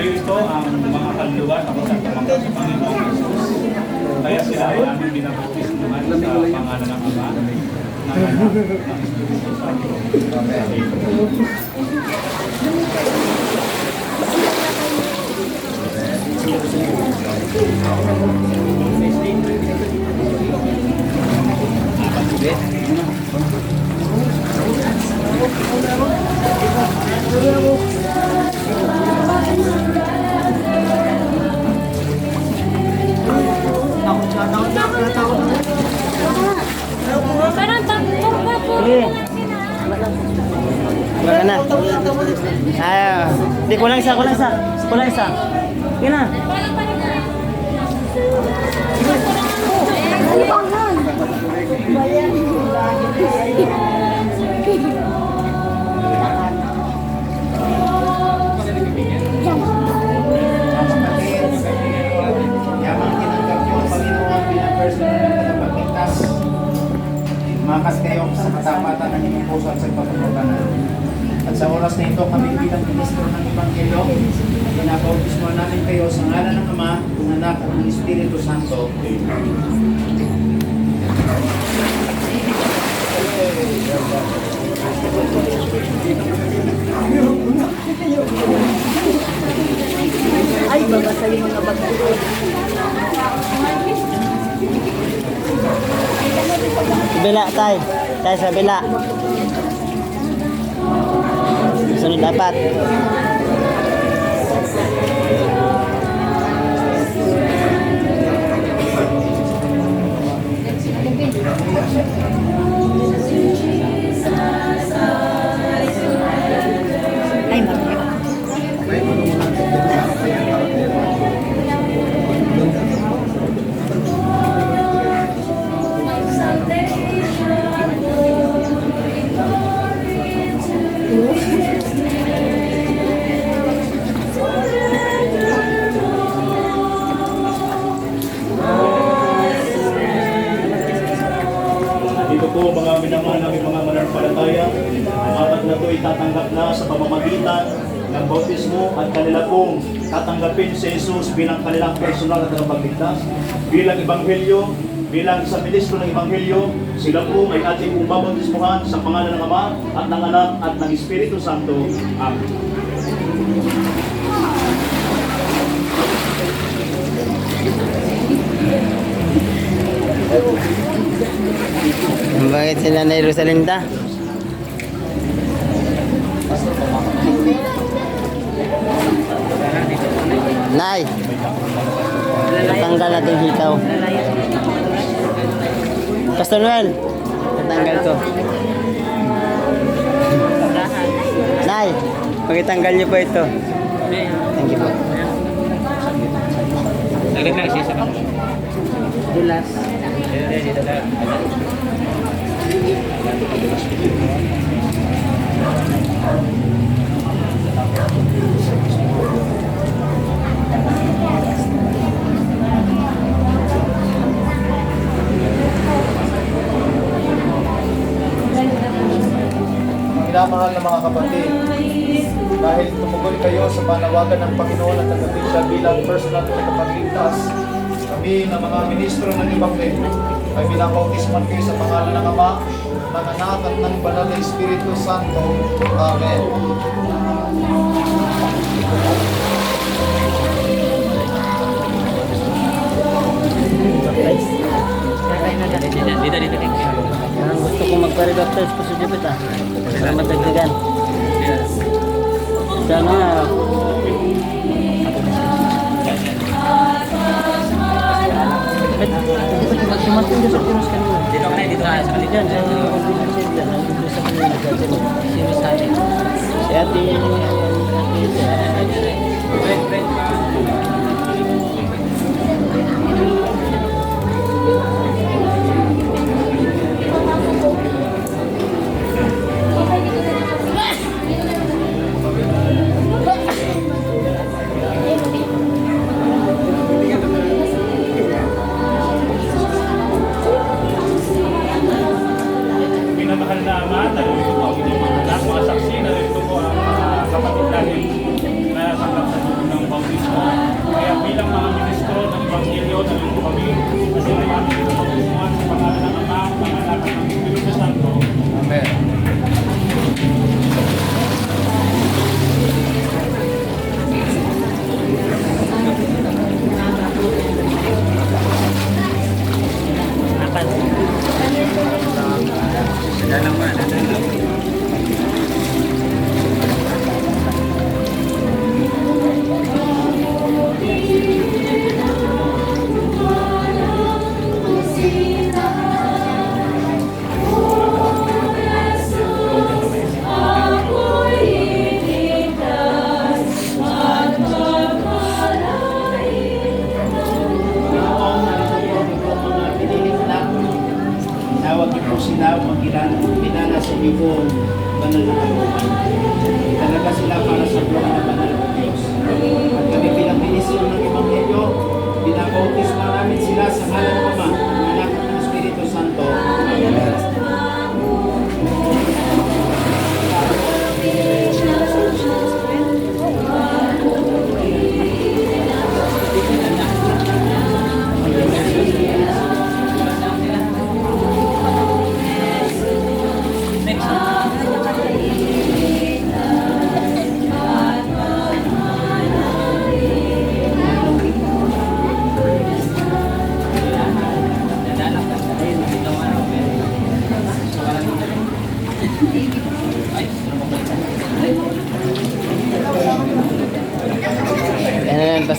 kayo ito ang mga kaluluwa na magtatamangka sa Panginoong Jesus. Kaya sila ay aming binabautis naman sa pangalan ng Ama, ng Anak, ng Espiritu Santo. Wala na. Ayaw. Hindi, kulang isa. Yan na. Makas kayo sa katapatan ng inyong puso at sa pagpapakanan. At sa oras na ito, kami bilang ministro ng Ebanghelyo, pinabautismo natin kayo sa ngalan ng Ama, ng Anak at ng Espiritu Santo. Ay, babasa yung mga bagay. Bila, tay. Tay sa bila. Sunod dapat. Ay, marami. Dito po mga minamahal namin mga mananampalataya, ang apat na ito itatanggap na sa pamamagitan ng bautismo at kanila pong tatanggapin si Jesus bilang kanilang personal na tagapagligtas. Bilang Ebanghelyo, bilang isang ministro ng Ebanghelyo, sila po ay ating babautismuhan sa pangalan ng Ama at ng Anak at ng Espiritu Santo. Amen. Bakit sila na Rosalinda? Nay! Tatanggal natin hikaw. Pastor Noel! Tatanggal ko. Nay! Pagitanggal niyo po ito. Thank you po. Agad lang siya sa kanila. Dulas. Dito lang. Minamahal na mga kapatid, dahil tumugol kayo sa panawagan ng Panginoon at nagdating siya bilang personal na tagapagligtas, kami na mga ministro ng Ebanghelyo ay binabautisman kayo sa pangalan ng Ama, ng Anak at ng Banal na Espiritu Santo. Amen. Dito. Ang gusto kong magpa-rebaptize po sa Jupit para matagdagan. Sana sumating doon sa Pinos kanina. Dito ka na, dito ka sa kanila. Diyan, sa kanina. Sino sa atin? Si ate. Minamahal na Ama, narito po ang inyong mga anak, mga saksi, narito po ang mga kapatid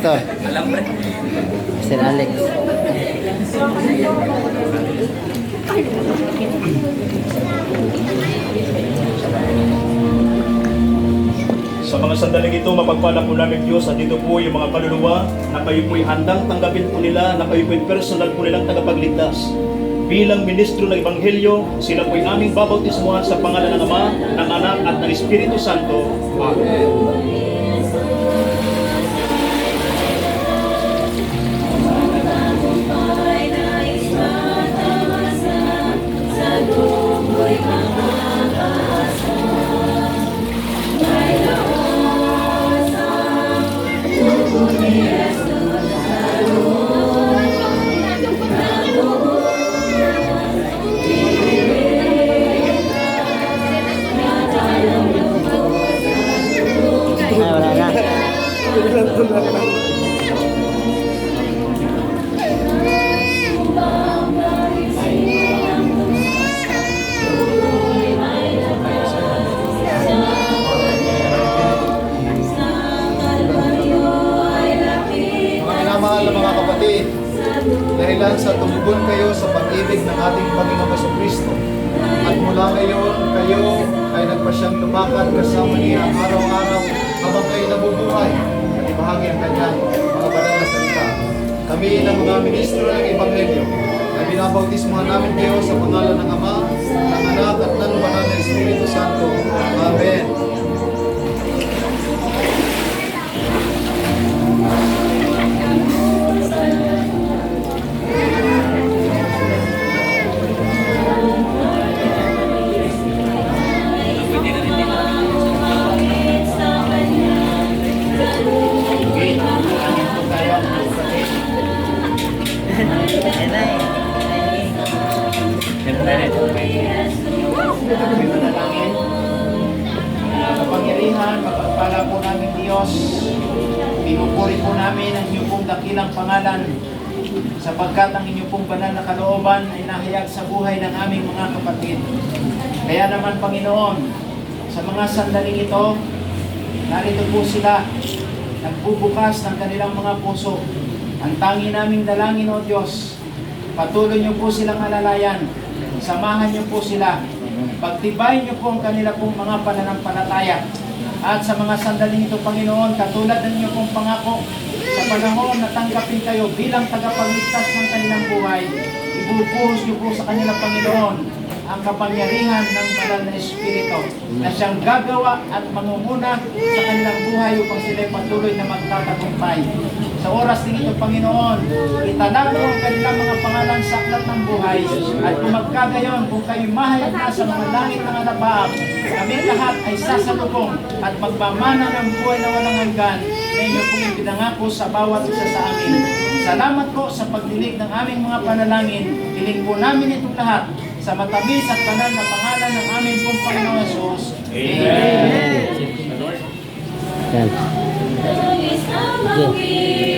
Pastor. Pastor Alex. Sa mga sandaling ito, mapagpala po namin Diyos at dito po yung mga kaluluwa na kayo po'y handang tanggapin po nila, na kayo po'y personal po nilang tagapagligtas. Bilang ministro ng Ebanghelyo, sila po'y aming babautismuhan sa pangalan ng Ama, ng Anak at ng Espiritu Santo. Amen. Ay, wala na. Mga minamahal na mga kapatid, dahilan sa tumugon kayo sa pag-ibig ng ating Panginoong Jesucristo, at mula ngayon kayo ay nagpasyang lumakad kasama niya araw-araw habang kayo nabubuhay at ibahagi ang kanyang mga banal na salita. Kami ng mga ministro ng Ebanghelyo ay binabautismuhan namin kayo sa pangalan ng Ama, ng Anak at ng Banal na Espiritu Santo. Amen. Kami manalangin. Kapangyarihan, mapagpala po namin Diyos. Pinupuri po namin ang inyong pong dakilang pangalan sapagkat ang inyong pong banal na kalooban ay nahayag sa buhay ng aming mga kapatid. Kaya naman Panginoon, sa mga sandaling ito, narito po sila, nagbubukas ng kanilang mga puso. Ang tangi naming dalangin o Diyos, patuloy niyo po silang alalayan, samahan niyo po sila, pagtibayin niyo po ang kanila pong mga pananampalataya. At sa mga sandaling ito, Panginoon, katulad ng inyong pong pangako, sa panahon na tanggapin kayo bilang tagapagligtas ng kanilang buhay, ibubuhos niyo po sa kanila, Panginoon, ang kapangyarihan ng Banal na Espiritu na siyang gagawa at mangunguna sa kanilang buhay upang sila'y patuloy na magtatagumpay. Sa oras din ito, Panginoon, itanalo ang kanilang mga pangalan sa aklat ng buhay at kung magkagayon, kung kayo mahayag na sa mga langit ng alabaab, kami lahat ay sasalubong at magmamana ng buhay na walang hanggan na inyo pong ipinangako sa bawat isa sa amin. Salamat po sa pagdilig ng aming mga panalangin. Hiling po namin itong lahat sa matamis at banal na pangalan ng aming pong Panginoon Jesus. Amen. Yan. Okay.